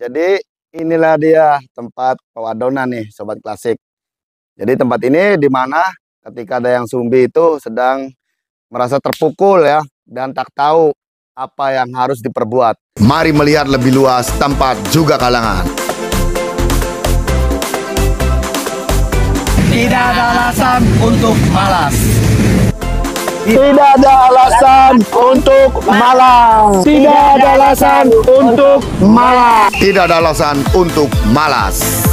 Jadi inilah dia tempat pewadonan nih Sobat Klasik. Jadi tempat ini di mana ketika Dayang Sumbi itu sedang merasa terpukul ya dan tak tahu apa yang harus diperbuat. Mari melihat lebih luas tempat juga kalangan. Tidak ada alasan untuk malas. Tidak ada alasan untuk malas. Tidak ada alasan untuk malas. Tidak ada alasan untuk malas.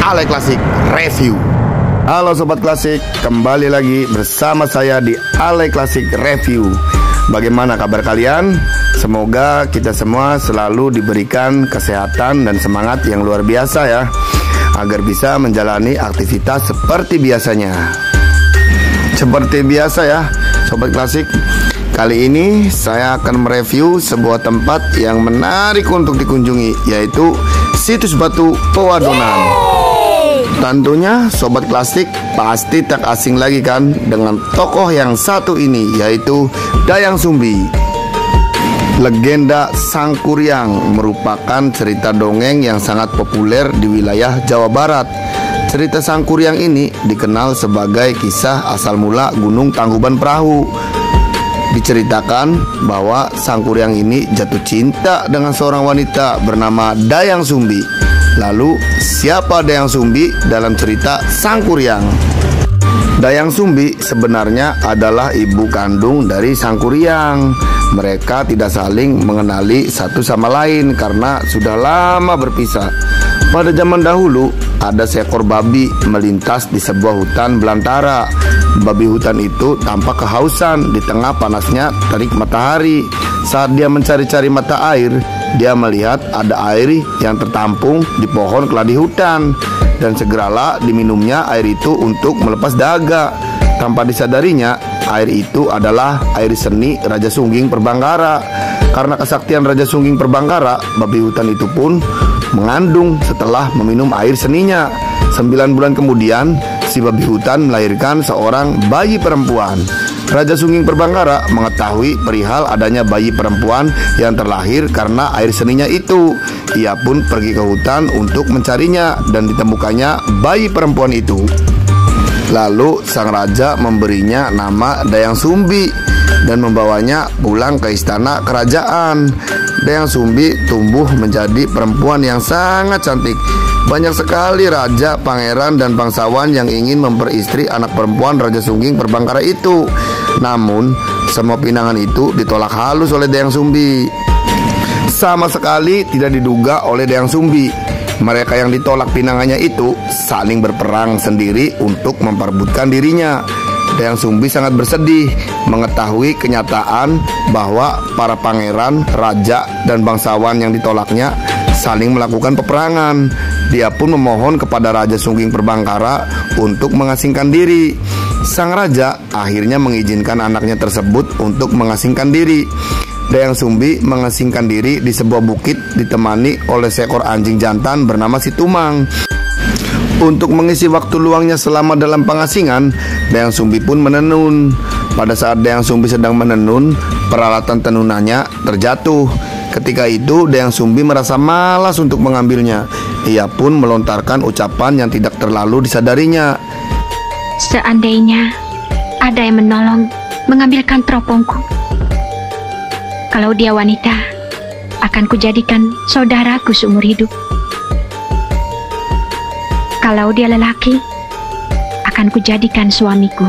Ale Klasik Review. Halo Sobat Klasik, kembali lagi bersama saya di Ale Klasik Review. Bagaimana kabar kalian? Semoga kita semua selalu diberikan kesehatan dan semangat yang luar biasa ya, agar bisa menjalani aktivitas seperti biasanya. Seperti biasa ya Sobat Klasik, kali ini saya akan mereview sebuah tempat yang menarik untuk dikunjungi, yaitu situs batu Pewadonan. Tentunya Sobat Klasik pasti tak asing lagi kan dengan tokoh yang satu ini, yaitu Dayang Sumbi. Legenda Sangkuriang merupakan cerita dongeng yang sangat populer di wilayah Jawa Barat. Cerita Sangkuriang ini dikenal sebagai kisah asal mula Gunung Tangkuban Perahu. Diceritakan bahwa Sangkuriang ini jatuh cinta dengan seorang wanita bernama Dayang Sumbi. Lalu, siapa Dayang Sumbi dalam cerita Sangkuriang? Dayang Sumbi sebenarnya adalah ibu kandung dari Sangkuriang. Mereka tidak saling mengenali satu sama lain karena sudah lama berpisah. Pada zaman dahulu, ada seekor babi melintas di sebuah hutan belantara. Babi hutan itu tampak kehausan di tengah panasnya terik matahari. Saat dia mencari-cari mata air, dia melihat ada air yang tertampung di pohon keladi hutan, dan segeralah diminumnya air itu untuk melepas dahaga. Tanpa disadarinya, air itu adalah air seni Raja Sungging Perbangkara. Karena kesaktian Raja Sungging Perbangkara, babi hutan itu pun mengandung setelah meminum air seninya. 9 bulan kemudian, si babi hutan melahirkan seorang bayi perempuan. Raja Sungging Perbangkara mengetahui perihal adanya bayi perempuan yang terlahir karena air seninya itu. Ia pun pergi ke hutan untuk mencarinya dan ditemukannya bayi perempuan itu. Lalu sang raja memberinya nama Dayang Sumbi dan membawanya pulang ke istana kerajaan. Dayang Sumbi tumbuh menjadi perempuan yang sangat cantik. Banyak sekali raja, pangeran, dan bangsawan yang ingin memperistri anak perempuan Raja Sungging Perbangkara itu. Namun, semua pinangan itu ditolak halus oleh Dayang Sumbi. Sama sekali tidak diduga oleh Dayang Sumbi, mereka yang ditolak pinangannya itu saling berperang sendiri untuk memperebutkan dirinya. Dayang Sumbi sangat bersedih mengetahui kenyataan bahwa para pangeran, raja, dan bangsawan yang ditolaknya saling melakukan peperangan. Dia pun memohon kepada Raja Sungging Perbangkara untuk mengasingkan diri. Sang raja akhirnya mengizinkan anaknya tersebut untuk mengasingkan diri. Dayang Sumbi mengasingkan diri di sebuah bukit ditemani oleh seekor anjing jantan bernama Situmang. Untuk mengisi waktu luangnya selama dalam pengasingan, Dayang Sumbi pun menenun. Pada saat Dayang Sumbi sedang menenun, peralatan tenunannya terjatuh. Ketika itu Dayang Sumbi merasa malas untuk mengambilnya. Ia pun melontarkan ucapan yang tidak terlalu disadarinya. Seandainya ada yang menolong mengambilkan teropongku, kalau dia wanita, akan kujadikan saudaraku seumur hidup. Kalau dia lelaki, akan kujadikan suamiku.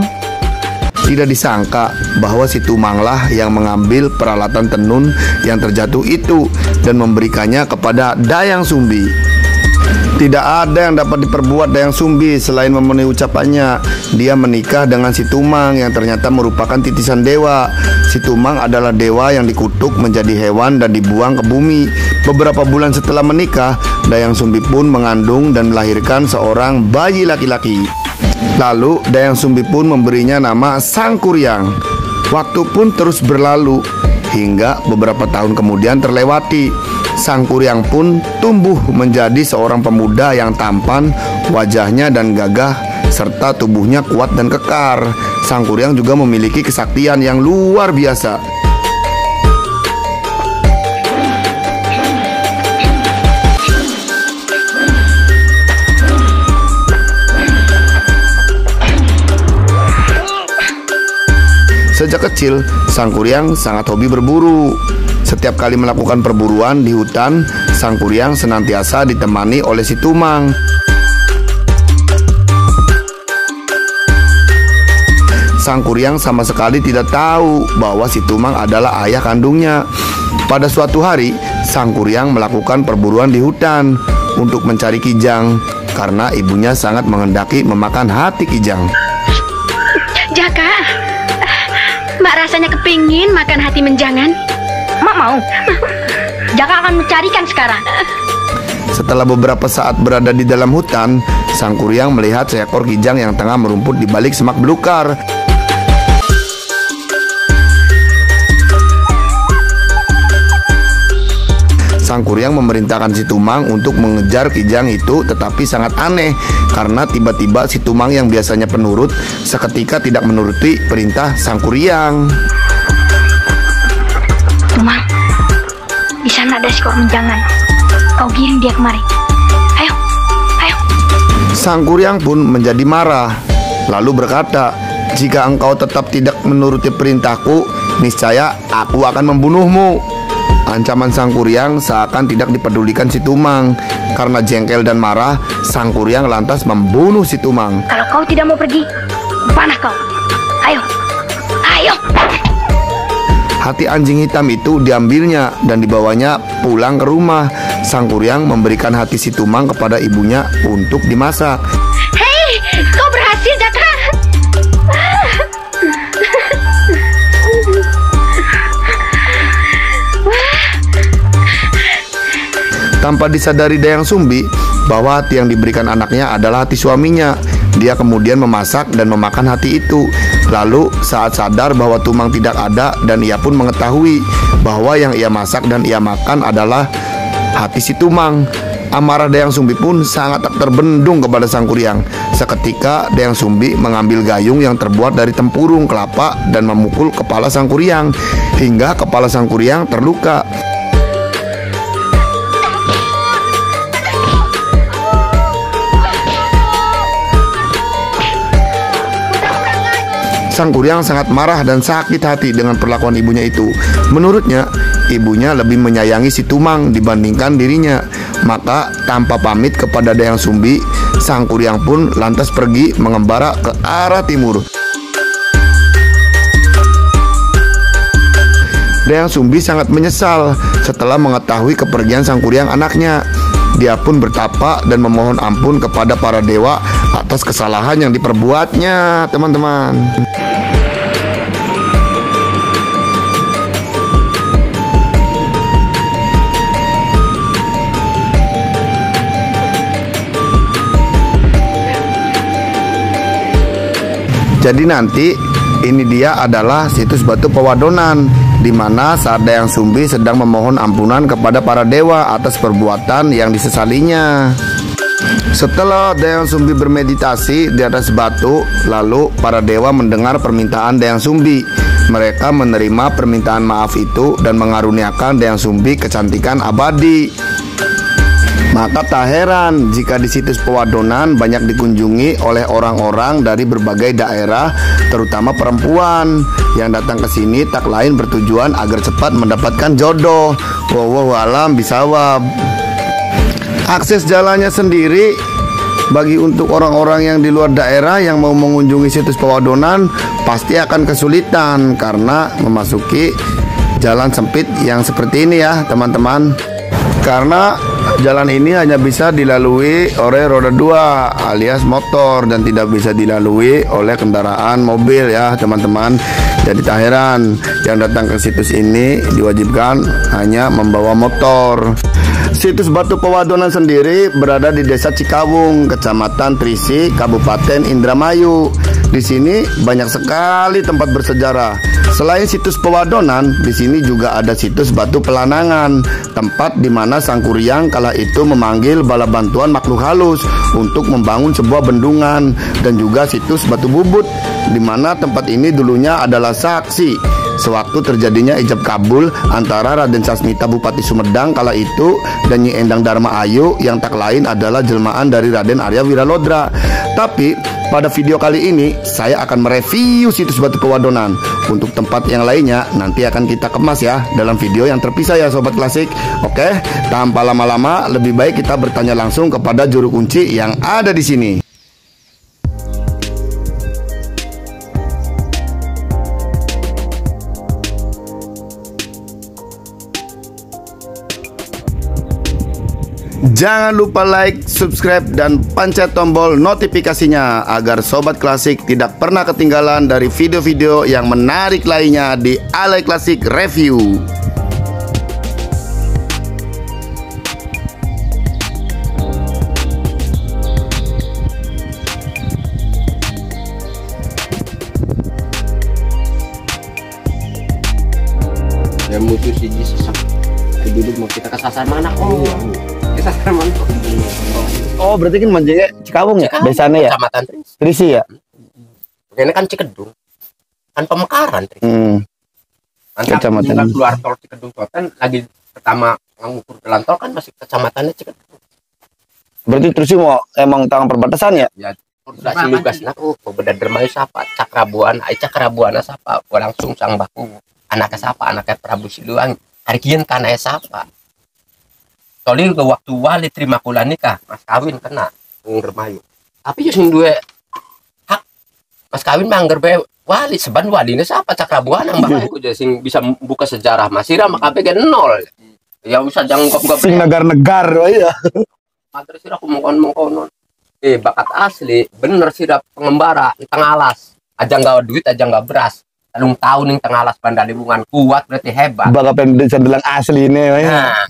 Tidak disangka bahwa Situmanglah yang mengambil peralatan tenun yang terjatuh itu dan memberikannya kepada Dayang Sumbi. Tidak ada yang dapat diperbuat Dayang Sumbi selain memenuhi ucapannya. Dia menikah dengan Situmang yang ternyata merupakan titisan dewa. Situmang adalah dewa yang dikutuk menjadi hewan dan dibuang ke bumi. Beberapa bulan setelah menikah, Dayang Sumbi pun mengandung dan melahirkan seorang bayi laki-laki. Lalu Dayang Sumbi pun memberinya nama Sangkuriang. Waktu pun terus berlalu hingga beberapa tahun kemudian terlewati. Sangkuriang pun tumbuh menjadi seorang pemuda yang tampan, wajahnya dan gagah, serta tubuhnya kuat dan kekar. Sangkuriang juga memiliki kesaktian yang luar biasa. kecil, Sang Kuryang sangat hobi berburu. Setiap kali melakukan perburuan di hutan, Sang Kuryang senantiasa ditemani oleh si Tumang. Sang Kuryang sama sekali tidak tahu bahwa si Tumang adalah ayah kandungnya. Pada suatu hari, Sang Kuryang melakukan perburuan di hutan untuk mencari kijang karena ibunya sangat menghendaki memakan hati kijang. Jaka, Mak rasanya kepingin makan hati menjangan. Mak mau. Jaka akan mencarikan sekarang. Setelah beberapa saat berada di dalam hutan, Sang Kuryang melihat seekor kijang yang tengah merumput di balik semak belukar. Sang Kuryang memerintahkan si Tumang untuk mengejar kijang itu, tetapi sangat aneh karena tiba-tiba si Tumang yang biasanya penurut seketika tidak menuruti perintah Sang Kuryang. Tumang, di sana ada seekor menjangan. Kau giring dia kemari. Ayo, ayo. Sang Kuryang pun menjadi marah, lalu berkata, "Jika engkau tetap tidak menuruti perintahku, niscaya aku akan membunuhmu." Ancaman Sang Kuryang seakan tidak dipedulikan si Tumang. Karena jengkel dan marah, Sang Kuryang lantas membunuh si Tumang. Kalau kau tidak mau pergi, panah kau. Ayo, ayo. Hati anjing hitam itu diambilnya dan dibawanya pulang ke rumah. Sang Kuryang memberikan hati si Tumang kepada ibunya untuk dimasak. Hei, kau berhasil, Jaka. Tanpa disadari Dayang Sumbi bahwa hati yang diberikan anaknya adalah hati suaminya, dia kemudian memasak dan memakan hati itu. Lalu saat sadar bahwa Tumang tidak ada dan ia pun mengetahui bahwa yang ia masak dan ia makan adalah hati si Tumang, amarah Dayang Sumbi pun sangat tak terbendung kepada Sang Kuryang. Seketika Dayang Sumbi mengambil gayung yang terbuat dari tempurung kelapa dan memukul kepala Sang Kuryang hingga kepala Sang Kuryang terluka. Sang Kuryang sangat marah dan sakit hati dengan perlakuan ibunya itu. Menurutnya, ibunya lebih menyayangi si Tumang dibandingkan dirinya. Maka tanpa pamit kepada Dayang Sumbi, Sang Kuryang pun lantas pergi mengembara ke arah timur. Dayang Sumbi sangat menyesal setelah mengetahui kepergian Sang Kuryang anaknya. Dia pun bertapa dan memohon ampun kepada para dewa atas kesalahan yang diperbuatnya, teman-teman. Jadi nanti ini dia adalah situs Batu Pewadonan, di mana saat Dayang Sumbi sedang memohon ampunan kepada para dewa atas perbuatan yang disesalinya. Setelah Dayang Sumbi bermeditasi di atas batu, lalu para dewa mendengar permintaan Dayang Sumbi. Mereka menerima permintaan maaf itu dan mengaruniakan Dayang Sumbi kecantikan abadi. Maka tak heran jika di situs Pewadonan banyak dikunjungi oleh orang-orang dari berbagai daerah, terutama perempuan yang datang ke sini tak lain bertujuan agar cepat mendapatkan jodoh. Wallahu alam bisawab. Akses jalannya sendiri bagi untuk orang-orang yang di luar daerah yang mau mengunjungi situs Pewadonan pasti akan kesulitan karena memasuki jalan sempit yang seperti ini ya, teman-teman. Karena jalan ini hanya bisa dilalui oleh roda 2 alias motor dan tidak bisa dilalui oleh kendaraan mobil ya, teman-teman. Jadi tak heran yang datang ke situs ini diwajibkan hanya membawa motor. Situs Batu Pewadonan sendiri berada di Desa Cikawung, Kecamatan Trisi, Kabupaten Indramayu. Di sini banyak sekali tempat bersejarah. Selain situs Pewadonan, di sini juga ada situs Batu Pelanangan, tempat di mana Sang Kuryang kala itu memanggil bala bantuan makhluk halus untuk membangun sebuah bendungan, dan juga situs Batu Bubut, di mana tempat ini dulunya adalah saksi sewaktu terjadinya ijab kabul antara Raden Sasmita Bupati Sumedang kala itu dan Nyi Endang Dharma Ayu yang tak lain adalah jelmaan dari Raden Arya Wiralodra. Tapi pada video kali ini saya akan mereview situs Batu Pewadonan. Untuk tempat yang lainnya nanti akan kita kemas ya dalam video yang terpisah ya Sobat Klasik. Oke, tanpa lama-lama lebih baik kita bertanya langsung kepada juru kunci yang ada di sini. Jangan lupa like, subscribe, dan pencet tombol notifikasinya agar Sobat Klasik tidak pernah ketinggalan dari video-video yang menarik lainnya di Ale Klasik Review. Ya musuh si sesak. Duduk mau kita kesasar mana kok? Kesasar mana kok? Oh, berarti kan mancingnya Cikawung ya? Biasanya ya? Kecamatan Trisi ya? Ini kan Cikedung. Kan Pemekaran. Kecamatan. Kan keluar tol Cikedung kan lagi pertama mengukur jalan tol kan masih kecamatannya Cikedung. Berarti Trisi mau emang tangan perbatasan ya? Ya, udah silugas nak mau beda dermayu sapa Cakrabuana sapa langsung sang baku anaknya sapa anaknya Prabu Siluang harikian kan aya sapa. Soalnya ke waktu wali terima kula nikah mas kawin kena dermayu. Tapi yo sing duwe hak mas kawin mangger bae wali seban waline sapa Cakrabuana mbak aku jadi sing bisa buka sejarah Masira maka ge nol. Ya usah jangan gop-gop Sing negar-negar ya. Mater sira aku mongkon bakat asli bener sira pengembara di tengah alas aja nggak duit aja nggak beras lalu tahu nih tengah alas Banda Libungan kuat berarti hebat Bakal pengen sandelang asli ini ya. nah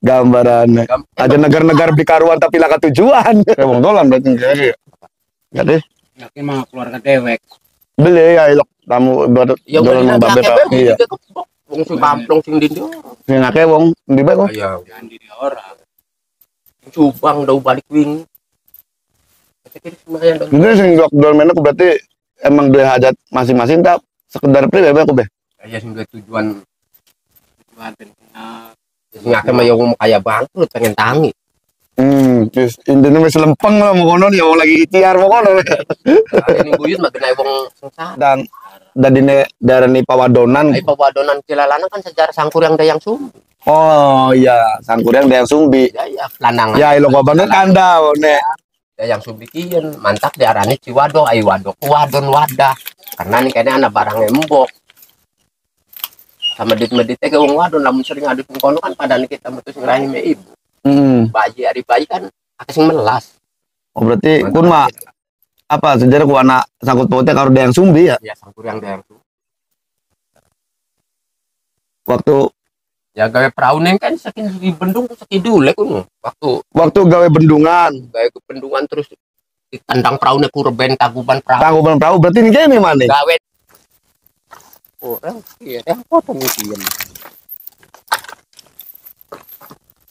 Gambaran. Ada negar-negar bikaruan tapi laka tujuan. Wong dolan berarti jadi. Enggak deh. Yakin mah keluarga dewek. Beli ya ilok tamu buat ya dolan mau babe Pak. Iya. wong sing kamplong sing dindo Sing akeh wong ndi bae kok. ya Jangan diri orang. Subang dau balik wing lumayan dong. Ini sing dolan meneh berarti emang duwe hajat masing-masing tak sekedar pribadi aku be. Ya sing duwe tujuan Tuhan benar. sing akeh mah yo ngomong kaya bangkrut pengen tangi. Terus intine wis lempeng lah mau kono ya wong lagi ikhtiar mau kono. Ini buyut mah kena wong sengsara. Dan dine darani Pawadonan. Ai Pawadonan Cilalana kan sejarah Sangkuriang Dayang Sumbi. Oh iya, Sangkuriang Dayang Sumbi. Ya lanang. Ya ilo kabarnya kanda ne. Dayang Sumbi kieu mantap diarani Ciwado ai wado kuwadon wadah. Karena nih kayaknya anak barang embok. Sama medit-meditnya ke wong wadon lamun sering adu kono kan padane kita metu sing rahime ibu. Bayi ari bayi kan akeh sing melas. Oh berarti kun mah apa sejarah ku anak sangkut pautnya karo Dayang Sumbi ya. Ya Sangkuriang Dayang Sumbi. Waktu Ya gawe perahu neng kan saking di bendung sakidule kuno. Waktu gawe bendungan. Gawe ke bendungan terus ditendang perahunya kurben kaguban perahu. Tangguban perahu berarti ini kene mana? Gawe orang iya yang potong iki.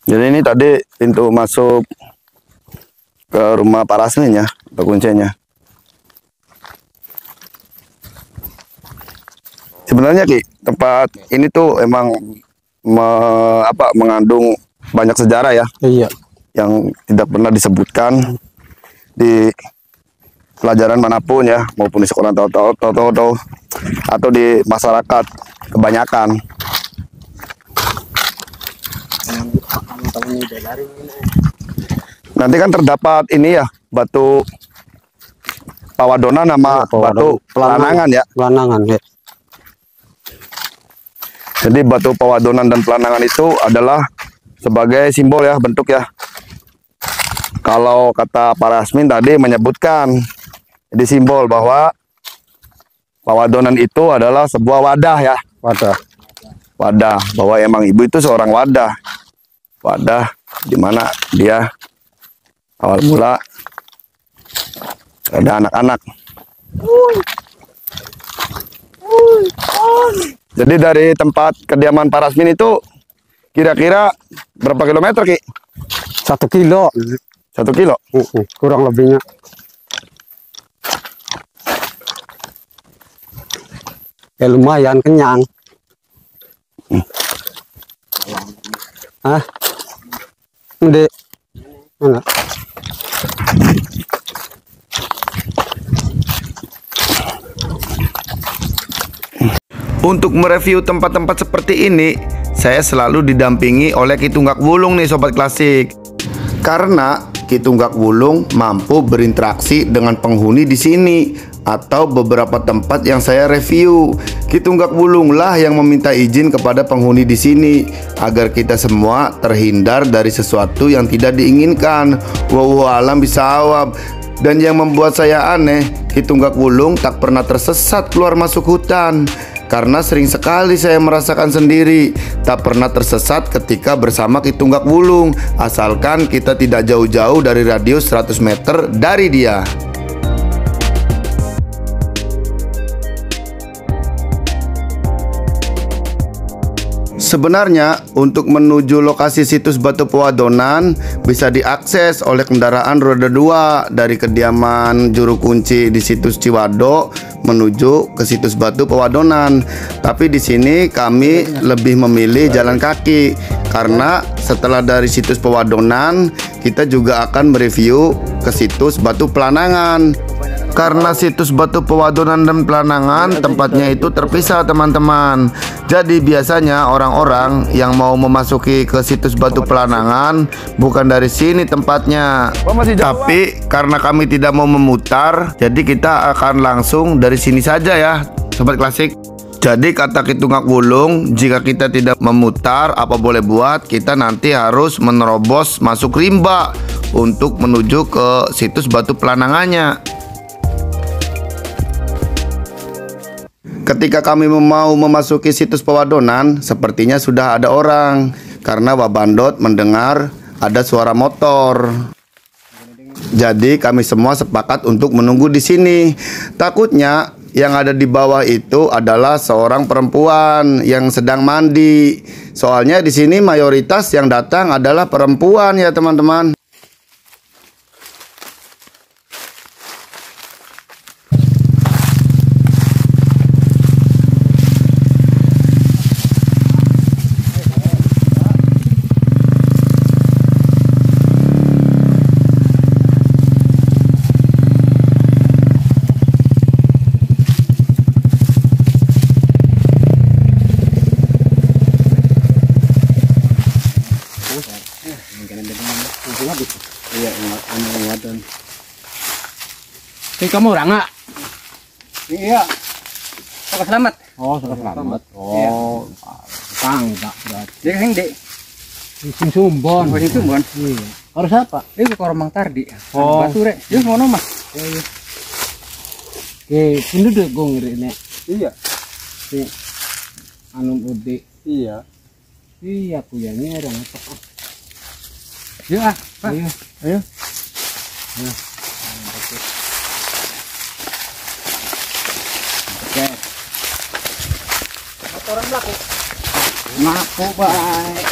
Jadi ini tadi pintu masuk ke rumah Pak Rasmin ya, kuncinya. Sebenarnya Ki, tempat ini tuh emang mengandung banyak sejarah ya. Iya. Yang tidak pernah disebutkan di pelajaran manapun ya, maupun di sekolah atau di masyarakat kebanyakan. Nanti kan terdapat ini ya, batu Pawadonan sama batu Pelanangan ya. Pelanangan ya. Jadi batu Pawadonan dan Pelanangan itu adalah sebagai simbol ya, bentuk ya. Kalau kata Pak Rasmin tadi menyebutkan, jadi simbol bahwa Pawadonan itu adalah sebuah wadah ya. Wadah, bahwa emang ibu itu seorang wadah. Wadah di mana dia awal mula ada anak-anak. Jadi dari tempat kediaman Pak Rasmin itu kira-kira berapa kilometer Ki? 1 kilo. 1 kilo? Kurang lebihnya. Ya lumayan kenyang. Hah? Udah. Mana? Untuk mereview tempat-tempat seperti ini, saya selalu didampingi oleh Ki Tunggak Wulung nih Sobat Klasik. Karena Ki Tunggak Wulung mampu berinteraksi dengan penghuni di sini atau beberapa tempat yang saya review. Ki Tunggak Wulung lah yang meminta izin kepada penghuni di sini agar kita semua terhindar dari sesuatu yang tidak diinginkan. Wallahu alam bisawab. Dan yang membuat saya aneh, Ki Tunggak Wulung tak pernah tersesat keluar masuk hutan. Karena sering sekali saya merasakan sendiri tak pernah tersesat ketika bersama Ki Tunggak Wulung, asalkan kita tidak jauh-jauh dari radius 100 meter dari dia. Sebenarnya untuk menuju lokasi situs Batu Pewadonan bisa diakses oleh kendaraan roda 2 dari kediaman juru kunci di situs Ciwado menuju ke situs Batu Pewadonan. Tapi di sini kami lebih memilih jalan kaki karena setelah dari situs Pewadonan kita juga akan mereview ke situs Batu Pelanangan. Karena situs Batu Pewadonan dan Pelanangan tempatnya itu terpisah teman-teman. Jadi biasanya orang-orang yang mau memasuki ke situs Batu Pelanangan bukan dari sini tempatnya. Tapi karena kami tidak mau memutar, jadi kita akan langsung dari sini saja ya Sobat Klasik. Jadi kata Ki Tunggak Wulung, jika kita tidak memutar apa boleh buat, kita nanti harus menerobos masuk rimba untuk menuju ke situs Batu Pelanangannya. Ketika kami mau memasuki situs Pewadonan, sepertinya sudah ada orang karena Wabandot mendengar ada suara motor. Jadi kami semua sepakat untuk menunggu di sini. Takutnya yang ada di bawah itu adalah seorang perempuan yang sedang mandi. Soalnya di sini mayoritas yang datang adalah perempuan ya teman-teman. Kamu orang nggak? Iya. Saka selamat. Oh, saka selamat. Iya. Oh, tangga berarti. Dia kan dek. Sing Sumbon. Oh, itu bon. Iya. Harus apa? Dia ke Koromang Tardi. Oh. Batu rek. Dia mau nomah. Iya. Oke, penduduk gue ngeri nek. Iya. Si anu udik. Iya. Iya, kuyangnya orang apa? Ya, Pak. Ayo. Ayo. Oke. Motoran belakang. Ngaku baik.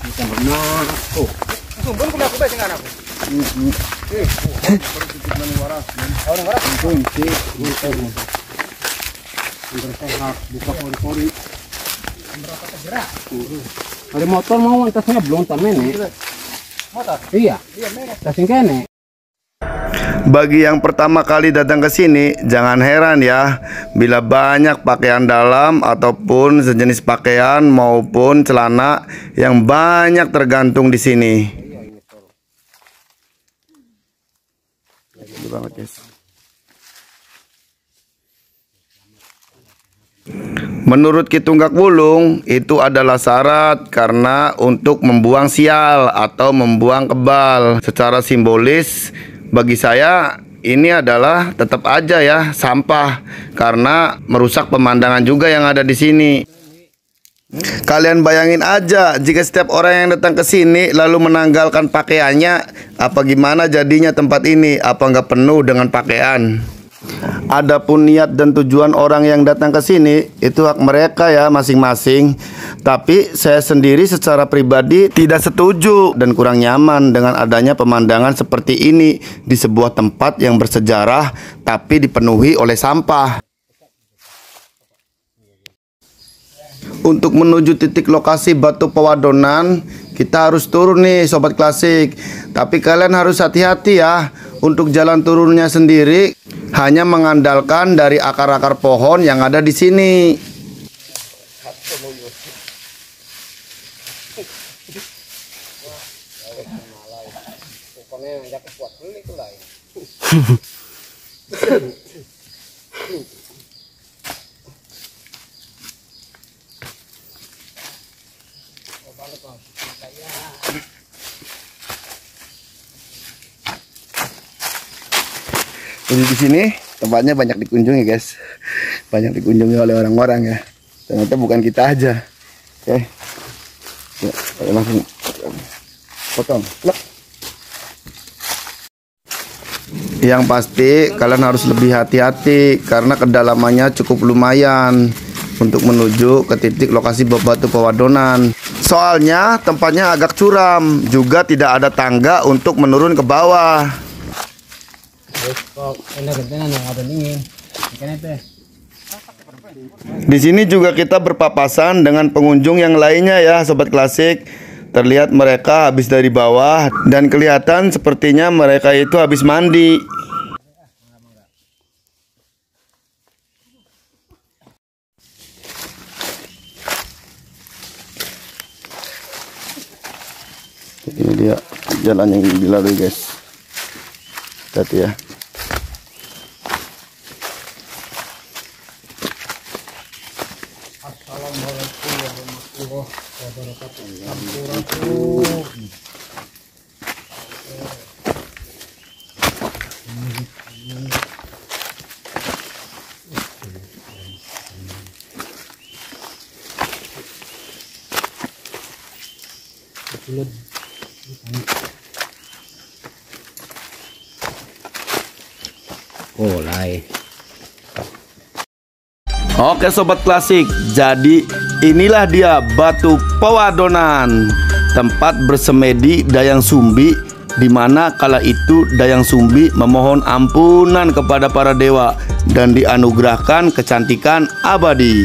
Kita ngaku. Sumbon kuda aku sing anakku. Orang waras. Kunci. Bersehat, buka pori-pori. Berapa tergerak? Ada motor mau antasnya belum tamen nih. Motor. Iya. Iya, merah. Tasing kene. Bagi yang pertama kali datang ke sini, jangan heran ya bila banyak pakaian dalam ataupun sejenis pakaian maupun celana yang banyak tergantung di sini. Menurut Ki Tunggak Wulung, itu adalah syarat karena untuk membuang sial atau membuang kebal. Secara simbolis, bagi saya ini adalah tetap aja ya sampah karena merusak pemandangan juga yang ada di sini. Kalian bayangin aja jika setiap orang yang datang ke sini lalu menanggalkan pakaiannya, apa gimana jadinya tempat ini? Apa nggak penuh dengan pakaian? Adapun niat dan tujuan orang yang datang ke sini itu hak mereka ya masing-masing. Tapi saya sendiri secara pribadi tidak setuju dan kurang nyaman dengan adanya pemandangan seperti ini di sebuah tempat yang bersejarah tapi dipenuhi oleh sampah. Untuk menuju titik lokasi Batu Pewadonan, kita harus turun nih Sobat Klasik. Tapi kalian harus hati-hati ya Untuk jalan turunnya sendiri hanya mengandalkan dari akar-akar pohon yang ada di sini. Jadi di sini tempatnya banyak dikunjungi, guys. Banyak dikunjungi oleh orang-orang ya. Ternyata bukan kita aja. Oke. Ya, langsung potong. Lep. Yang pasti kalian harus lebih hati-hati karena kedalamannya cukup lumayan untuk menuju ke titik lokasi batu pewadonan. Soalnya tempatnya agak curam, juga tidak ada tangga untuk menurun ke bawah. Di sini juga kita berpapasan dengan pengunjung yang lainnya ya, sobat klasik. Terlihat mereka habis dari bawah dan kelihatan sepertinya mereka itu habis mandi. Ini dia jalan yang dilalui, guys. Hati ya. Oke sobat klasik, jadi inilah dia batu pewadonan, tempat bersemedi Dayang Sumbi, di mana kala itu Dayang Sumbi memohon ampunan kepada para dewa dan dianugerahkan kecantikan abadi.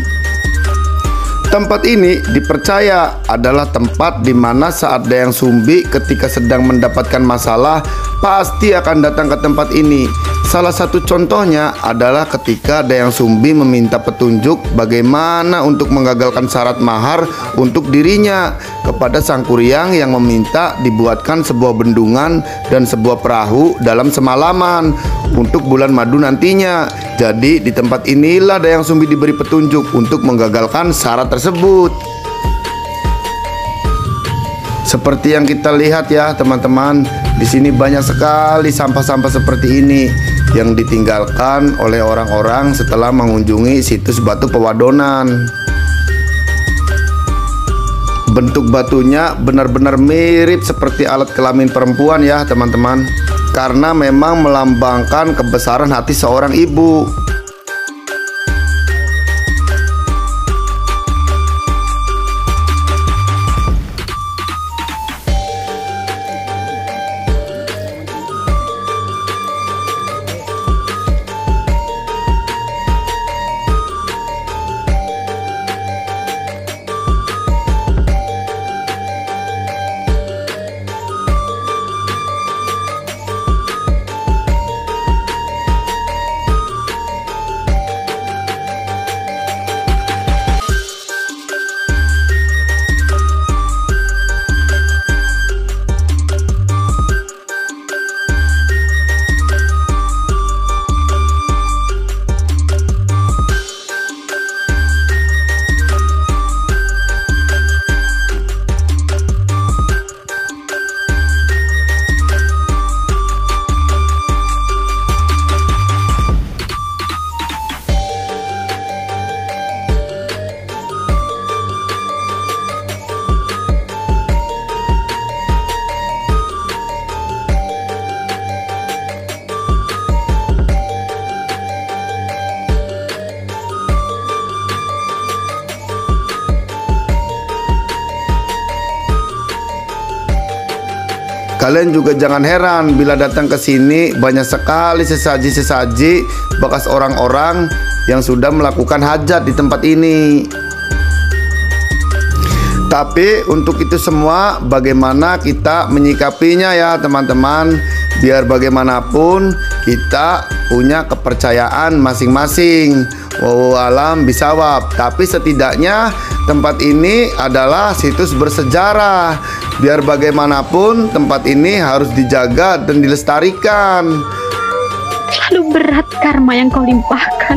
Tempat ini dipercaya adalah tempat di mana saat Dayang Sumbi ketika sedang mendapatkan masalah pasti akan datang ke tempat ini. Salah satu contohnya adalah ketika Dayang Sumbi meminta petunjuk bagaimana untuk menggagalkan syarat mahar untuk dirinya kepada Sang Kuryang yang meminta dibuatkan sebuah bendungan dan sebuah perahu dalam semalaman untuk bulan madu nantinya. Jadi di tempat inilah Dayang Sumbi diberi petunjuk untuk menggagalkan syarat tersebut. Seperti yang kita lihat ya teman-teman, di sini banyak sekali sampah-sampah seperti ini yang ditinggalkan oleh orang-orang setelah mengunjungi situs batu pewadonan. Bentuk batunya benar-benar mirip seperti alat kelamin perempuan ya teman-teman, karena memang melambangkan kebesaran hati seorang ibu. Kalian juga jangan heran bila datang ke sini banyak sekali sesaji-sesaji bekas orang-orang yang sudah melakukan hajat di tempat ini. Tapi untuk itu semua bagaimana kita menyikapinya ya teman-teman. Biar bagaimanapun kita punya kepercayaan masing-masing. Wallahu alam bisawab. Tapi setidaknya tempat ini adalah situs bersejarah. Biar bagaimanapun tempat ini harus dijaga dan dilestarikan. Terlalu berat karma yang kau limpahkan.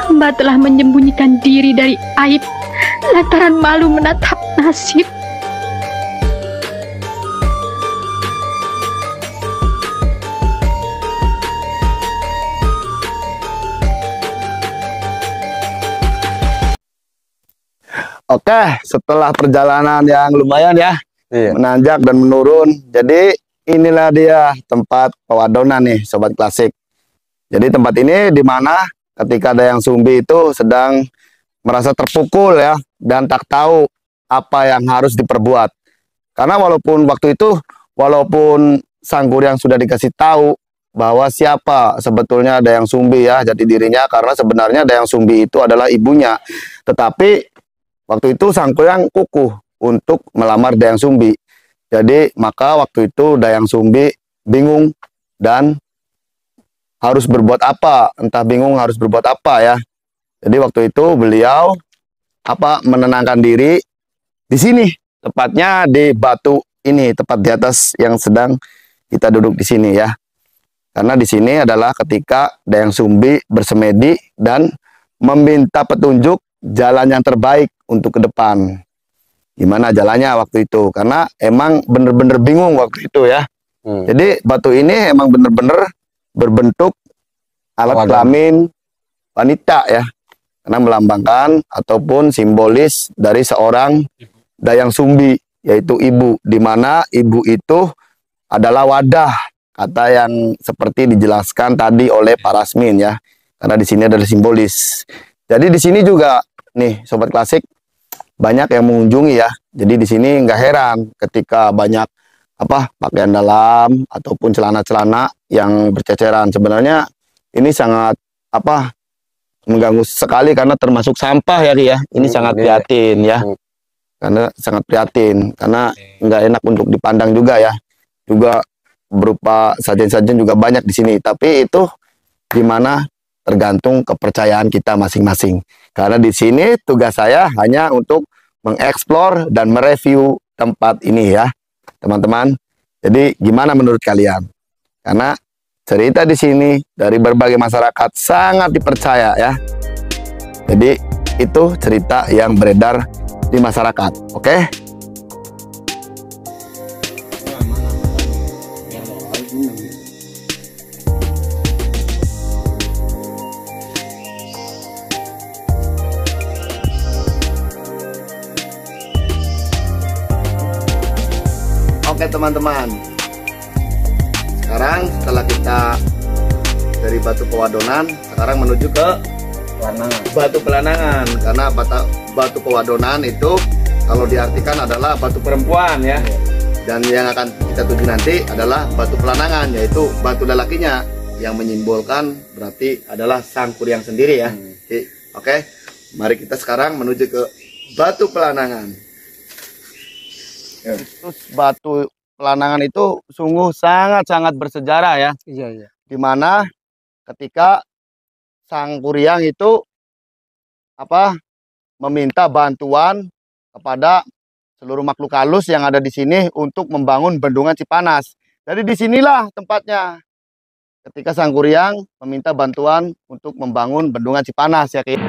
Hamba telah menyembunyikan diri dari aib lantaran malu menatap nasib. Oke, setelah perjalanan yang lumayan ya, menanjak dan menurun. Jadi inilah dia tempat pewadonan nih, Sobat Klasik. Jadi tempat ini dimana ketika Dayang Sumbi itu sedang merasa terpukul ya, dan tak tahu apa yang harus diperbuat. Karena walaupun waktu itu, walaupun Sang Kuryang sudah dikasih tahu bahwa siapa sebetulnya Dayang Sumbi ya, jati dirinya, karena sebenarnya Dayang Sumbi itu adalah ibunya. Tetapi waktu itu Sang Kuryang kukuh untuk melamar Dayang Sumbi. Jadi maka waktu itu Dayang Sumbi bingung dan harus berbuat apa, entah bingung harus berbuat apa ya. Jadi waktu itu beliau menenangkan diri di sini, tepatnya di batu ini, tepat di atas yang sedang kita duduk di sini ya. Karena di sini adalah ketika Dayang Sumbi bersemedi dan meminta petunjuk jalan yang terbaik untuk ke depan. Gimana jalannya waktu itu, karena emang bener-bener bingung waktu itu ya. Jadi batu ini emang bener-bener berbentuk alat kelamin wanita ya, karena melambangkan ataupun simbolis dari seorang Dayang Sumbi, yaitu ibu, dimana ibu itu adalah wadah, kata yang seperti dijelaskan tadi oleh Pak Rasmin ya, karena di sini adalah simbolis. Jadi di sini juga nih Sobat Klasik, banyak yang mengunjungi ya. Jadi di sini nggak heran ketika banyak pakaian dalam ataupun celana-celana yang berceceran. Sebenarnya ini sangat mengganggu sekali karena termasuk sampah ya Ki ya. Ini sangat prihatin ya. Karena sangat prihatin karena nggak enak untuk dipandang juga ya. Juga berupa sajian-sajian juga banyak di sini. Tapi itu gimana tergantung kepercayaan kita masing-masing. Karena di sini tugas saya hanya untuk mengeksplor dan mereview tempat ini ya, teman-teman. Jadi gimana menurut kalian? Karena cerita di sini dari berbagai masyarakat sangat dipercaya ya. Jadi itu cerita yang beredar di masyarakat. Oke? Oke teman-teman, sekarang setelah kita dari batu pewadonan, sekarang menuju ke batu pelanangan. Karena batu pewadonan itu kalau diartikan adalah batu perempuan ya. Dan yang akan kita tuju nanti adalah batu pelanangan, yaitu batu lelakinya, yang menyimbolkan berarti adalah Sang Kuryang sendiri ya. Oke, mari kita sekarang menuju ke batu pelanangan. Terus batu pelanangan itu sungguh sangat-sangat bersejarah ya. Iya. Dimana ketika Sang Kuryang itu meminta bantuan kepada seluruh makhluk halus yang ada di sini untuk membangun bendungan Cipanas. Jadi disinilah tempatnya. Ketika Sang Kuryang meminta bantuan untuk membangun bendungan Cipanas ya Ki.